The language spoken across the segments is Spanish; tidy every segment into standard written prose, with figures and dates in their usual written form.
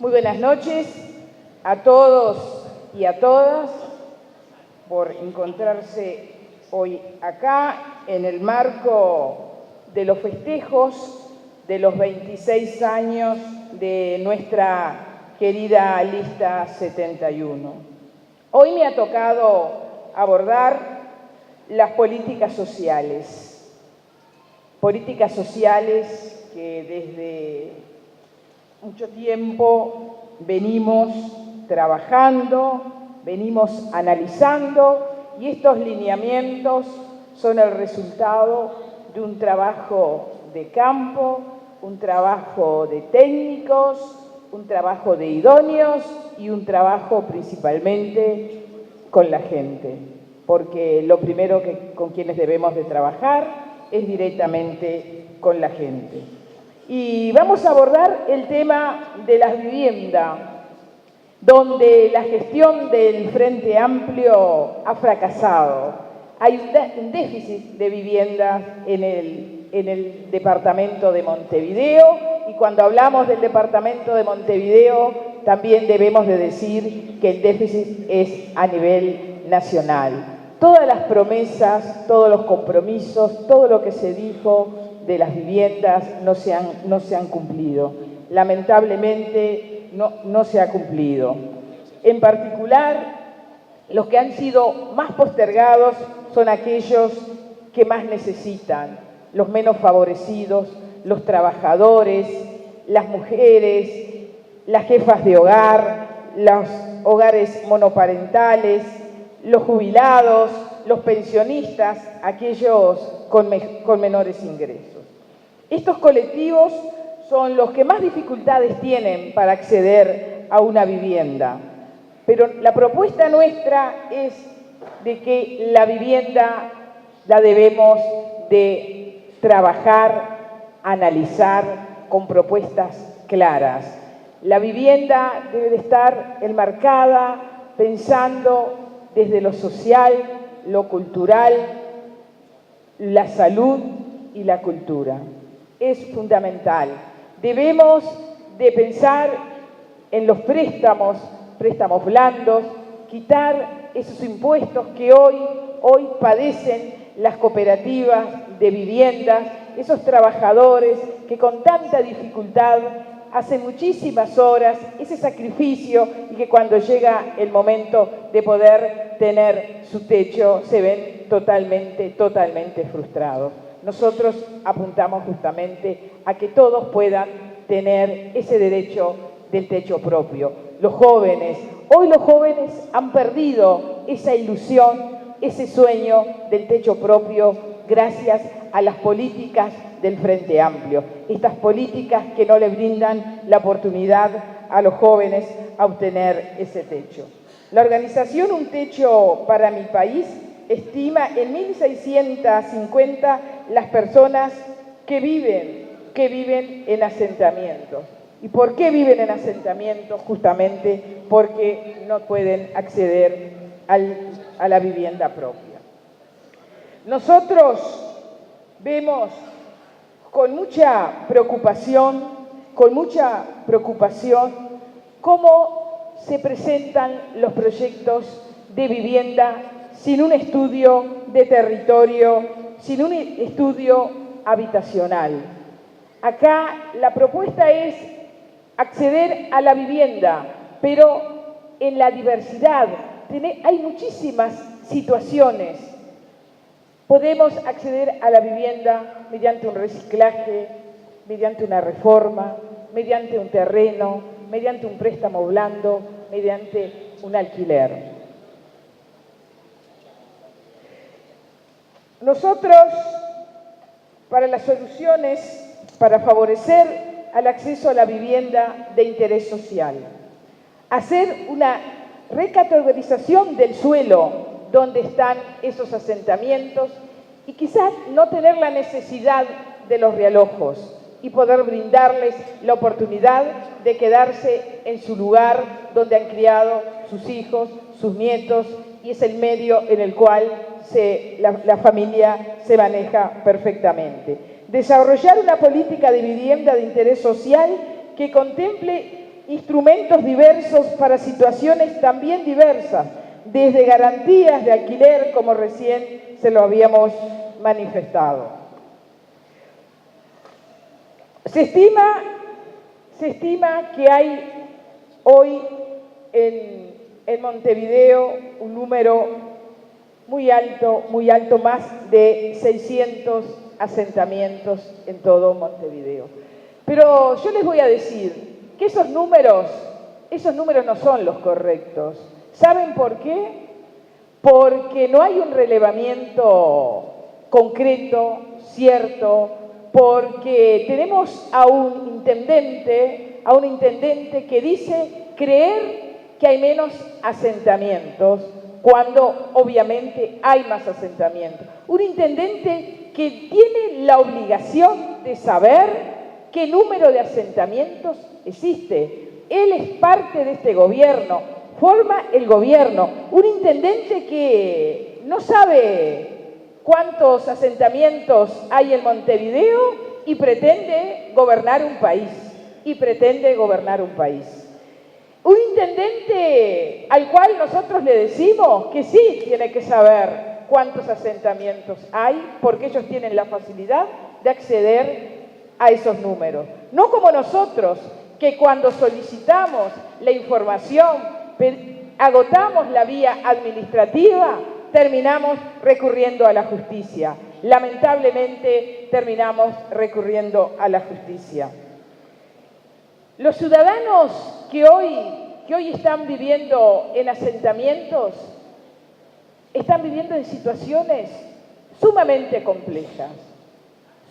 Muy buenas noches a todos y a todas por encontrarse hoy acá en el marco de los festejos de los 26 años de nuestra querida Lista 71. Hoy me ha tocado abordar las políticas sociales que desde mucho tiempo venimos trabajando, venimos analizando, y estos lineamientos son el resultado de un trabajo de campo, un trabajo de técnicos, un trabajo de idóneos y un trabajo principalmente con la gente, porque lo primero con quienes debemos de trabajar es directamente con la gente. Y vamos a abordar el tema de la vivienda, donde la gestión del Frente Amplio ha fracasado. Hay un déficit de viviendas en el departamento de Montevideo, y cuando hablamos del departamento de Montevideo también debemos de decir que el déficit es a nivel nacional. Todas las promesas, todos los compromisos, todo lo que se dijo de las viviendas no se han cumplido. Lamentablemente no se ha cumplido. En particular, los que han sido más postergados son aquellos que más necesitan, los menos favorecidos, los trabajadores, las mujeres, las jefas de hogar, los hogares monoparentales, los jubilados, los pensionistas, aquellos con menores ingresos. Estos colectivos son los que más dificultades tienen para acceder a una vivienda, pero la propuesta nuestra es de que la vivienda la debemos de trabajar, analizar con propuestas claras. La vivienda debe de estar enmarcada pensando desde lo social, lo cultural, la salud y la cultura. Es fundamental. Debemos de pensar en los préstamos blandos, quitar esos impuestos que hoy padecen las cooperativas de viviendas, esos trabajadores que con tanta dificultad hacen muchísimas horas, ese sacrificio, y que cuando llega el momento de poder tener su techo se ven totalmente frustrados. Nosotros apuntamos justamente a que todos puedan tener ese derecho del techo propio. Hoy los jóvenes han perdido esa ilusión, ese sueño del techo propio gracias a las políticas del Frente Amplio. Estas políticas que no le brindan la oportunidad a los jóvenes a obtener ese techo. La organización Un Techo para mi País estima en 1.650 las personas que viven en asentamientos. ¿Y por qué viven en asentamientos? Justamente porque no pueden acceder a la vivienda propia. Nosotros vemos con mucha preocupación cómo se presentan los proyectos de vivienda sin un estudio de territorio, sin un estudio habitacional. Acá la propuesta es acceder a la vivienda, pero en la diversidad. Hay muchísimas situaciones. Podemos acceder a la vivienda mediante un reciclaje, mediante una reforma, mediante un terreno, mediante un préstamo blando, mediante un alquiler. Nosotros, para las soluciones, para favorecer al acceso a la vivienda de interés social, hacer una recategorización del suelo donde están esos asentamientos y quizás no tener la necesidad de los realojos y poder brindarles la oportunidad de quedarse en su lugar donde han criado sus hijos, sus nietos, y es el medio en el cual la familia se maneja perfectamente. Desarrollar una política de vivienda de interés social que contemple instrumentos diversos para situaciones también diversas, desde garantías de alquiler, como recién se lo habíamos manifestado. Se estima que hay hoy en Montevideo un número muy alto, más de 600 asentamientos en todo Montevideo. Pero yo les voy a decir que esos números no son los correctos. ¿Saben por qué? Porque no hay un relevamiento concreto, cierto, porque tenemos a un intendente que dice creer que hay menos asentamientos, cuando obviamente hay más asentamientos. Un intendente que tiene la obligación de saber qué número de asentamientos existe. Él es parte de este gobierno, forma el gobierno. Un intendente que no sabe cuántos asentamientos hay en Montevideo y pretende gobernar un país. Un intendente al cual nosotros le decimos que sí tiene que saber cuántos asentamientos hay, porque ellos tienen la facilidad de acceder a esos números. No como nosotros, que cuando solicitamos la información, agotamos la vía administrativa, terminamos recurriendo a la justicia. Lamentablemente terminamos recurriendo a la justicia. Los ciudadanos que hoy están viviendo en asentamientos, están viviendo en situaciones sumamente complejas,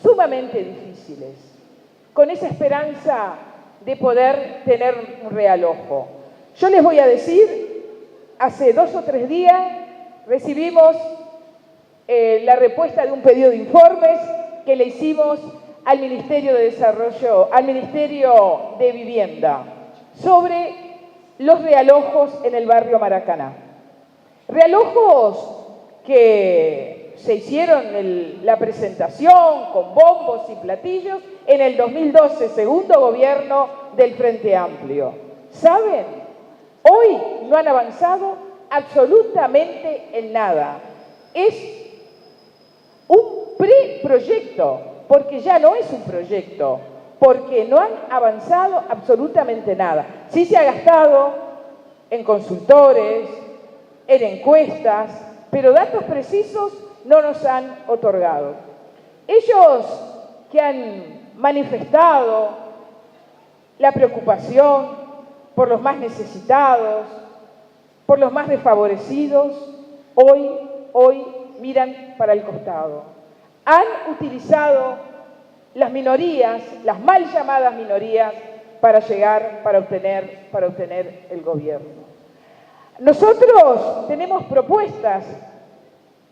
sumamente difíciles, con esa esperanza de poder tener un realojo. Yo les voy a decir, hace 2 o 3 días recibimos la respuesta de un pedido de informes que le hicimos al Ministerio de Desarrollo, al Ministerio de Vivienda, sobre los realojos en el barrio Maracaná. Realojos que se hicieron la presentación con bombos y platillos en el 2012, segundo gobierno del Frente Amplio. ¿Saben? Hoy no han avanzado absolutamente en nada. Es un preproyecto, porque ya no es un proyecto, porque no han avanzado absolutamente nada. Sí se ha gastado en consultores, en encuestas, pero datos precisos no nos han otorgado. Ellos que han manifestado la preocupación por los más necesitados, por los más desfavorecidos, hoy miran para el costado. Han utilizado las minorías, las mal llamadas minorías, para obtener el gobierno. Nosotros tenemos propuestas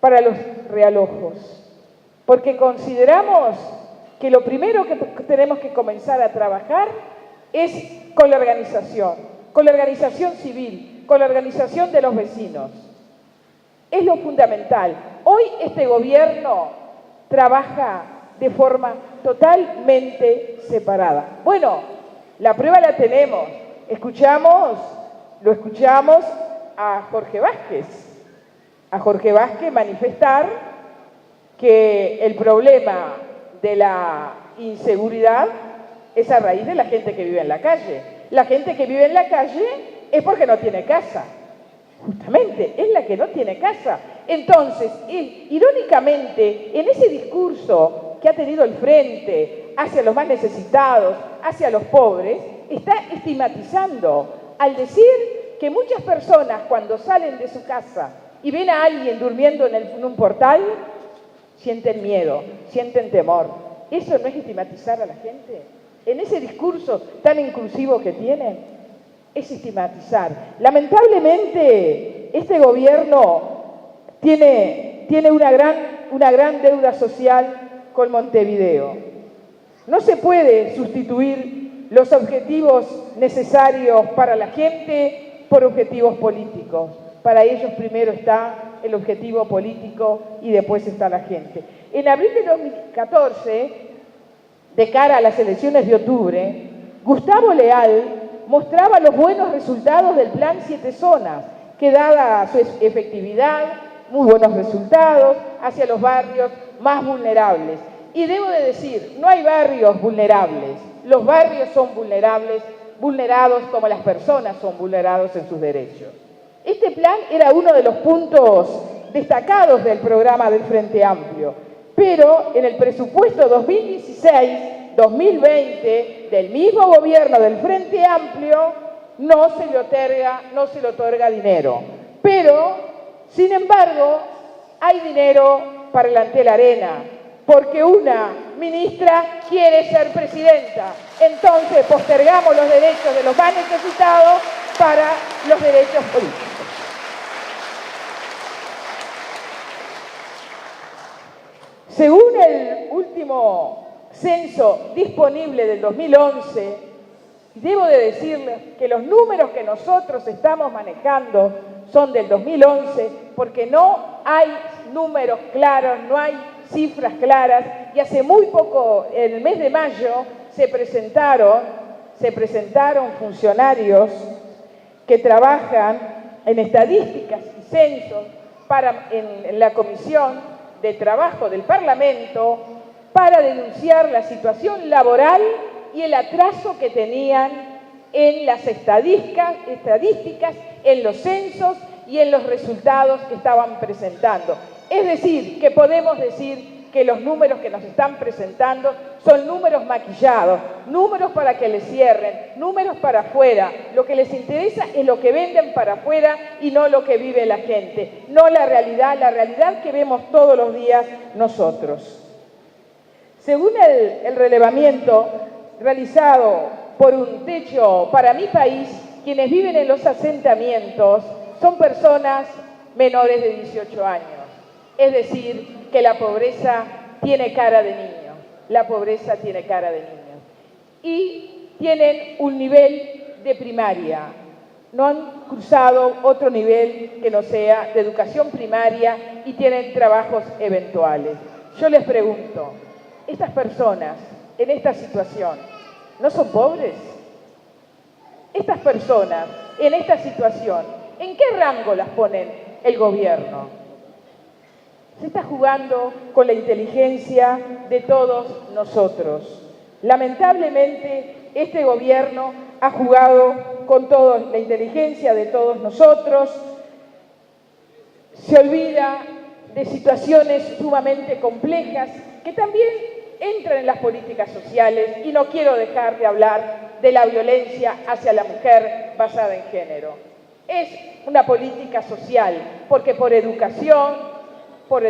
para los realojos, porque consideramos que lo primero que tenemos que comenzar a trabajar es con la organización civil, con la organización de los vecinos. Es lo fundamental. Hoy este gobierno trabaja de forma totalmente separada. Bueno, la prueba la tenemos. Lo escuchamos a Jorge Vázquez manifestar que el problema de la inseguridad es a raíz de la gente que vive en la calle. La gente que vive en la calle es porque no tiene casa. Justamente, es la que no tiene casa. Entonces, irónicamente, en ese discurso que ha tenido el Frente hacia los más necesitados, hacia los pobres, está estigmatizando al decir que muchas personas cuando salen de su casa y ven a alguien durmiendo en un portal, sienten miedo, sienten temor. ¿Eso no es estigmatizar a la gente? En ese discurso tan inclusivo que tienen, es estigmatizar. Lamentablemente, este gobierno tiene una gran deuda social con Montevideo. No se puede sustituir los objetivos necesarios para la gente por objetivos políticos. Para ellos primero está el objetivo político y después está la gente. En abril de 2014, de cara a las elecciones de octubre, Gustavo Leal mostraba los buenos resultados del Plan 7 Zonas, que dada su efectividad, muy buenos resultados hacia los barrios más vulnerables. Y debo de decir, no hay barrios vulnerables, los barrios son vulnerados como las personas son vulnerados en sus derechos. Este plan era uno de los puntos destacados del programa del Frente Amplio, pero en el presupuesto 2016-2020 del mismo gobierno del Frente Amplio no se le otorga dinero. Pero, sin embargo, hay dinero para el Antel Arena, porque una ministra quiere ser presidenta. Entonces postergamos los derechos de los más necesitados para los derechos políticos. Según el último censo disponible del 2011, debo de decirles que los números que nosotros estamos manejando son del 2011, porque no hay números claros, no hay cifras claras, y hace muy poco, en el mes de mayo, se presentaron funcionarios que trabajan en estadísticas y censos en la Comisión de Trabajo del Parlamento para denunciar la situación laboral y el atraso que tenían en las estadísticas, en los censos y en los resultados que estaban presentando. Es decir, que podemos decir que los números que nos están presentando son números maquillados, números para que les cierren, números para afuera. Lo que les interesa es lo que venden para afuera y no lo que vive la gente, no la realidad que vemos todos los días nosotros. Según el relevamiento realizado por Un Techo para Mi País, quienes viven en los asentamientos son personas menores de 18 años. Es decir, que la pobreza tiene cara de niño. La pobreza tiene cara de niño. Y tienen un nivel de primaria. No han cruzado otro nivel que no sea de educación primaria y tienen trabajos eventuales. Yo les pregunto, ¿estas personas en esta situación no son pobres? Estas personas en esta situación, ¿en qué rango las ponen el gobierno? Se está jugando con la inteligencia de todos nosotros. Lamentablemente, este gobierno ha jugado con toda la inteligencia de todos nosotros, se olvida de situaciones sumamente complejas que también entran en las políticas sociales, y no quiero dejar de hablar de la violencia hacia la mujer basada en género. Es una política social, porque por educación, por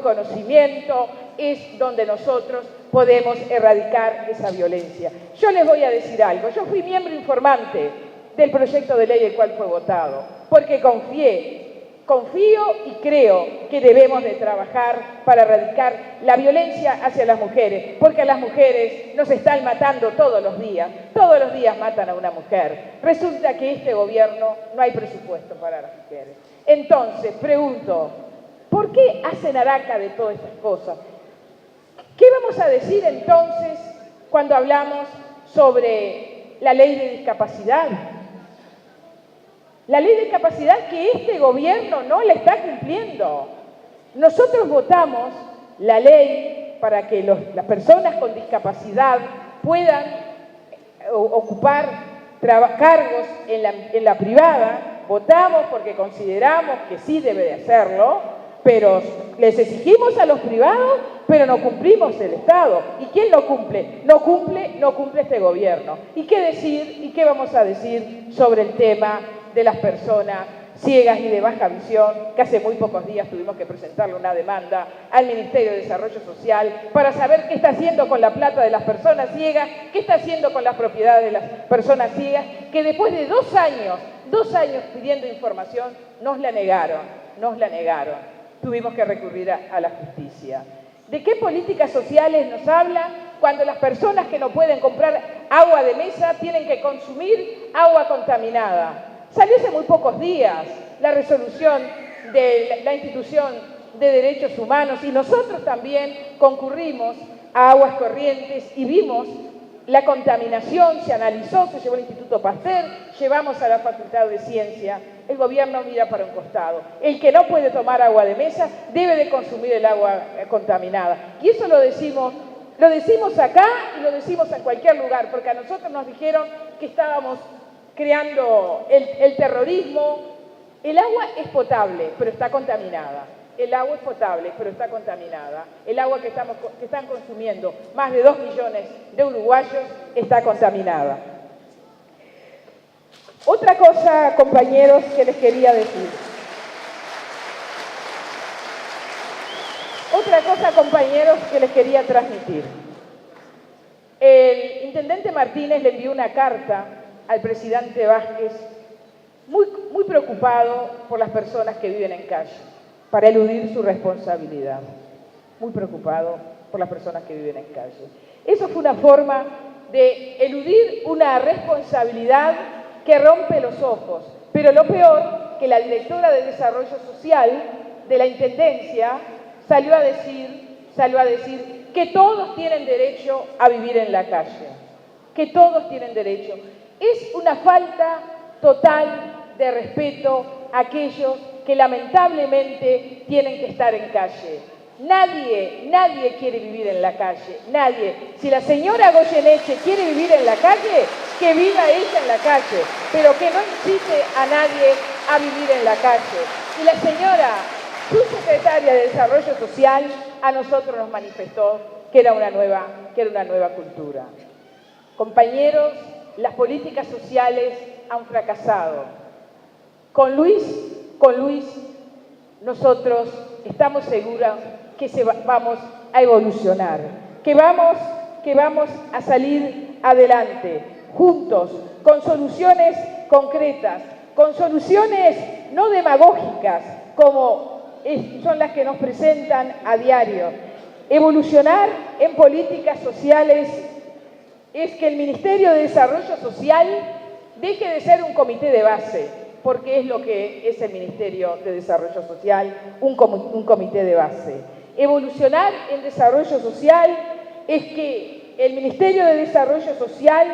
conocimiento, es donde nosotros podemos erradicar esa violencia. Yo les voy a decir algo. Yo fui miembro informante del proyecto de ley el cual fue votado, porque confío y creo que debemos de trabajar para erradicar la violencia hacia las mujeres, porque a las mujeres nos están matando todos los días matan a una mujer. Resulta que este gobierno no hay presupuesto para las mujeres. Entonces, pregunto, ¿por qué hacen araca de todas estas cosas? ¿Qué vamos a decir entonces cuando hablamos sobre la ley de discapacidad? La ley de discapacidad que este gobierno no la está cumpliendo. Nosotros votamos la ley para que las personas con discapacidad puedan ocupar cargos en la privada. Votamos porque consideramos que sí debe de hacerlo, pero les exigimos a los privados, pero no cumplimos el Estado. ¿Y quién lo cumple? No cumple este gobierno. ¿Y qué decir y qué vamos a decir sobre el tema de las personas ciegas y de baja visión, que hace muy pocos días tuvimos que presentarle una demanda al Ministerio de Desarrollo Social para saber qué está haciendo con la plata de las personas ciegas, qué está haciendo con las propiedades de las personas ciegas, que después de 2 años pidiendo información, nos la negaron. Tuvimos que recurrir a la justicia. ¿De qué políticas sociales nos hablan cuando las personas que no pueden comprar agua de mesa tienen que consumir agua contaminada? Salió hace muy pocos días la resolución de la Institución de Derechos Humanos y nosotros también concurrimos a Aguas Corrientes y vimos la contaminación se analizó, se llevó al Instituto Pasteur, llevamos a la Facultad de Ciencia. El gobierno mira para un costado. El que no puede tomar agua de mesa debe de consumir el agua contaminada. Y eso lo decimos acá y lo decimos en cualquier lugar, porque a nosotros nos dijeron que estábamos creando el terrorismo. El agua es potable, pero está contaminada. El agua es potable, pero está contaminada. El agua que están consumiendo más de 2 millones de uruguayos está contaminada. Otra cosa, compañeros, que les quería decir. Otra cosa, compañeros, que les quería transmitir. El intendente Martínez le envió una carta al presidente Vázquez muy preocupado por las personas que viven en calle, para eludir su responsabilidad. Muy preocupado por las personas que viven en calle. Eso fue una forma de eludir una responsabilidad que rompe los ojos. Pero lo peor, que la directora de Desarrollo Social de la Intendencia salió a decir que todos tienen derecho a vivir en la calle. Que todos tienen derecho. Es una falta total de respeto a aquellos que lamentablemente tienen que estar en calle. Nadie quiere vivir en la calle, nadie. Si la señora Goyeneche quiere vivir en la calle, que viva ella en la calle, pero que no incite a nadie a vivir en la calle. Y la señora subsecretaria de Desarrollo Social a nosotros nos manifestó que era una nueva cultura. Compañeros, las políticas sociales han fracasado. Con Luis, nosotros estamos seguros que vamos a evolucionar, que vamos a salir adelante, juntos, con soluciones concretas, con soluciones no demagógicas, como son las que nos presentan a diario. Evolucionar en políticas sociales es que el Ministerio de Desarrollo Social deje de ser un comité de base, porque es lo que es el Ministerio de Desarrollo Social, un comité de base. Evolucionar en desarrollo social es que el Ministerio de Desarrollo Social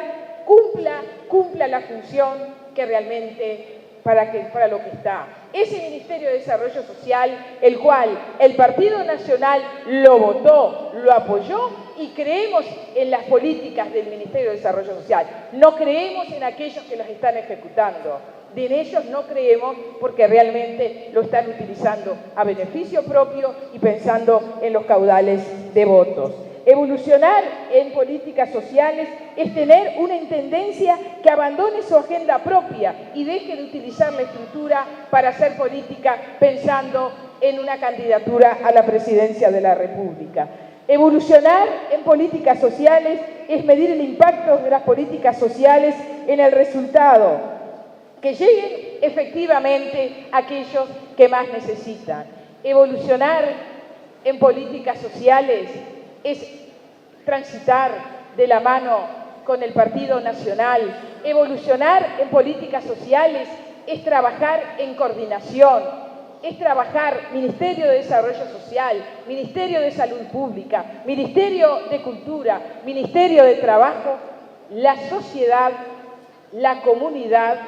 cumpla la función que realmente para lo que está. Ese Ministerio de Desarrollo Social, el cual el Partido Nacional lo votó, lo apoyó, y creemos en las políticas del Ministerio de Desarrollo Social. No creemos en aquellos que las están ejecutando. En ellos no creemos porque realmente lo están utilizando a beneficio propio y pensando en los caudales de votos. Evolucionar en políticas sociales es tener una intendencia que abandone su agenda propia y deje de utilizar la estructura para hacer política pensando en una candidatura a la presidencia de la República. Evolucionar en políticas sociales es medir el impacto de las políticas sociales en el resultado, que lleguen efectivamente a aquellos que más necesitan. Evolucionar en políticas sociales es transitar de la mano con el Partido Nacional. Evolucionar en políticas sociales es trabajar en coordinación, es trabajar Ministerio de Desarrollo Social, Ministerio de Salud Pública, Ministerio de Cultura, Ministerio de Trabajo, la sociedad, la comunidad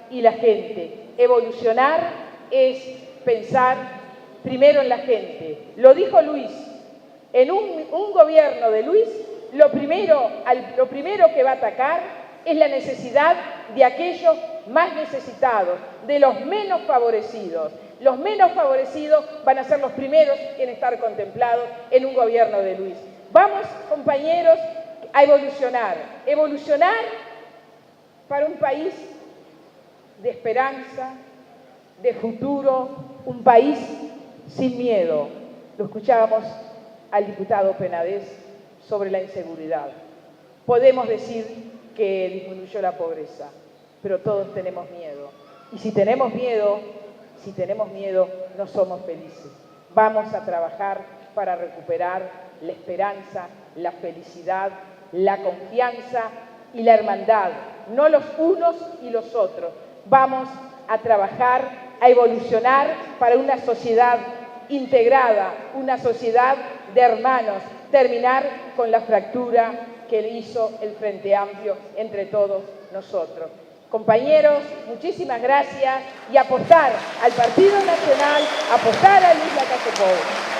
y la gente. Evolucionar es pensar primero en la gente. Lo dijo Luis. En un gobierno de Luis, lo primero que va a atacar es la necesidad de aquellos más necesitados, de los menos favorecidos. Los menos favorecidos van a ser los primeros en estar contemplados en un gobierno de Luis. Vamos, compañeros, a evolucionar para un país de esperanza, de futuro, un país sin miedo. Lo escuchábamos al diputado Penades sobre la inseguridad. Podemos decir que disminuyó la pobreza, pero todos tenemos miedo. Y si tenemos miedo, no somos felices. Vamos a trabajar para recuperar la esperanza, la felicidad, la confianza y la hermandad, no los unos y los otros. Vamos a trabajar, a evolucionar para una sociedad integrada, una sociedad de hermanos, terminar con la fractura que hizo el Frente Amplio entre todos nosotros. Compañeros, muchísimas gracias y apostar al Partido Nacional, apostar a Luis Lacalle Pou.